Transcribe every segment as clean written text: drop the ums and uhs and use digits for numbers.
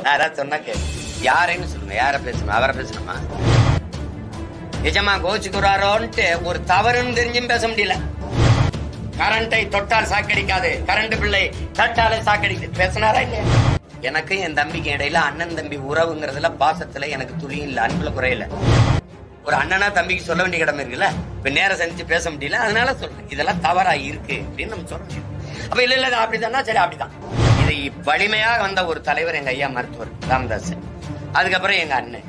யாராவது சொன்னாக்க யாரைன்னு சொல்லுங்க, யார பேசணும், அவரை பேசணுமா? நிஜமா கோச்சுக்குறாரோன்ட்டு ஒரு தவறுன்னு தெரிஞ்சும் பேச முடியல. கரண்டை தொட்டால் சாக்கடிக்காது, கரண்ட் பிள்ளை தட்டாலே சாக்கடிக்காது பேசினாரா இல்லையா? எனக்கு என் தம்பிக்கு இடையில அண்ணன் தம்பி உறவுங்கிறதுல பாசத்துல எனக்கு துளியும் இல்ல, அன்புல குறையில. ஒரு அண்ணனா தம்பிக்கு சொல்ல வேண்டிய கடமை இருக்குல்ல, இப்ப நேரம் சந்திச்சு பேச முடியல, அதனால சொல்றேன் இதெல்லாம் தவறா இருக்கு அப்படின்னு நம்ம சொல்ல முடியும். அப்ப இல்ல இல்ல அப்படித்தானா, சரி அப்படிதான். இது வலிமையாக வந்த ஒரு தலைவர் எங்க ஐயா மருத்துவர் ராமதாஸ், அதுக்கப்புறம் எங்க அண்ணன்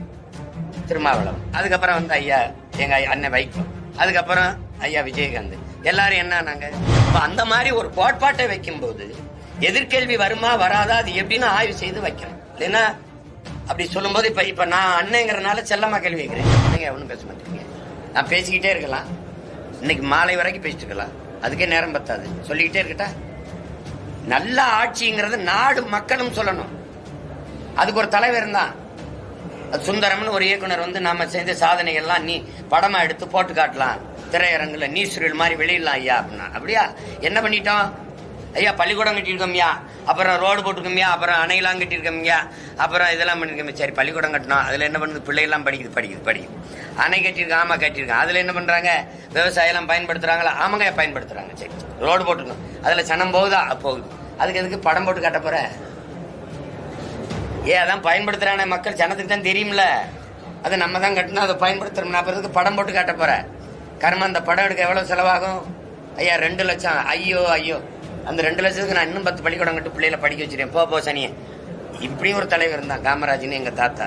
திருமாவளவன், அதுக்கப்புறம் வந்து ஐயா எங்க அண்ணன் வைக்கம், அதுக்கப்புறம் ஐயா விஜயகாந்த். எல்லாரும் என்ன நாங்க அந்த மாதிரி ஒரு கோட்பாட்டை வைக்கும் போது எதிர்கேள்வி வருமா வராதா அது எப்படின்னு ஆய்வு செய்து வைக்கணும். இல்லைன்னா அப்படி சொல்லும் போது இப்ப நான் அண்ணங்கிறனால செல்லமா கேள்வி வைக்கிறேன், நீங்க ஒன்னும் பேச மாட்டீங்க. நான் பேசிக்கிட்டே இருக்கலாம், இன்னைக்கு மாலை வரைக்கும் பேசிட்டு இருக்கலாம், அதுக்கே நேரம் பத்தாது. சொல்லிக்கிட்டே இருக்கட்டா? நல்ல ஆட்சிங்கிறது நாடு மக்களும் சொல்லணும். அதுக்கு ஒரு தலைவர் தான் சுந்தரம்னு ஒரு இயக்குனர் வந்து நாம செய்த சாதனைகள்லாம் நீ படமா எடுத்து போட்டு காட்டலாம், திரையரங்குல நீசுரியல் மாதிரி வெளியிடலாம் ஐயா அப்படின்னா. அப்படியா? என்ன பண்ணிட்டோம் ஐயா? பள்ளிக்கூடம் கட்டியிருக்கோம்யா, அப்புறம் ரோடு போட்டுருக்கோம்யா, அப்புறம் அணையெல்லாம் கட்டியிருக்கோம்யா, அப்புறம் இதெல்லாம் பண்ணிருக்கோம். சரி, பள்ளிக்கூடம் கட்டணும், அதுல என்ன பண்ணுது? பிள்ளைகள்லாம் படிக்குது. அணை கட்டியிருக்கோம், ஆமா கட்டியிருக்கோம், அதுல என்ன பண்றாங்க? விவசாயம் எல்லாம் பயன்படுத்துறாங்களா? ஆமாங்க பயன்படுத்துறாங்க. சரி, ரோடு போட்டுருக்கோம், அதுல சனம் போகுதா? போகுது. அதுக்கு எதுக்கு படம் போட்டு காட்ட போற? அதான் பயன்படுத்துறான மக்கள் ஜனத்துக்கு தான் தெரியும்ல, அதை நம்ம தான் கட்டணும், அதை பயன்படுத்துறோம். அப்புறத்துக்கு படம் போட்டு காட்ட போற கர்மம். அந்த படம் எடுக்க எவ்வளவு செலவாகும் ஐயா? 2 லட்சம். ஐயோ, அந்த 2 லட்சத்துக்கு நான் இன்னும் 10 பள்ளிக்கூடம் கட்டு பிள்ளைகளை படிக்க வச்சிருக்கேன். போ சனியே. இப்படி ஒரு தலைவர் இருந்தான் காமராஜ்னு எங்க தாத்தா.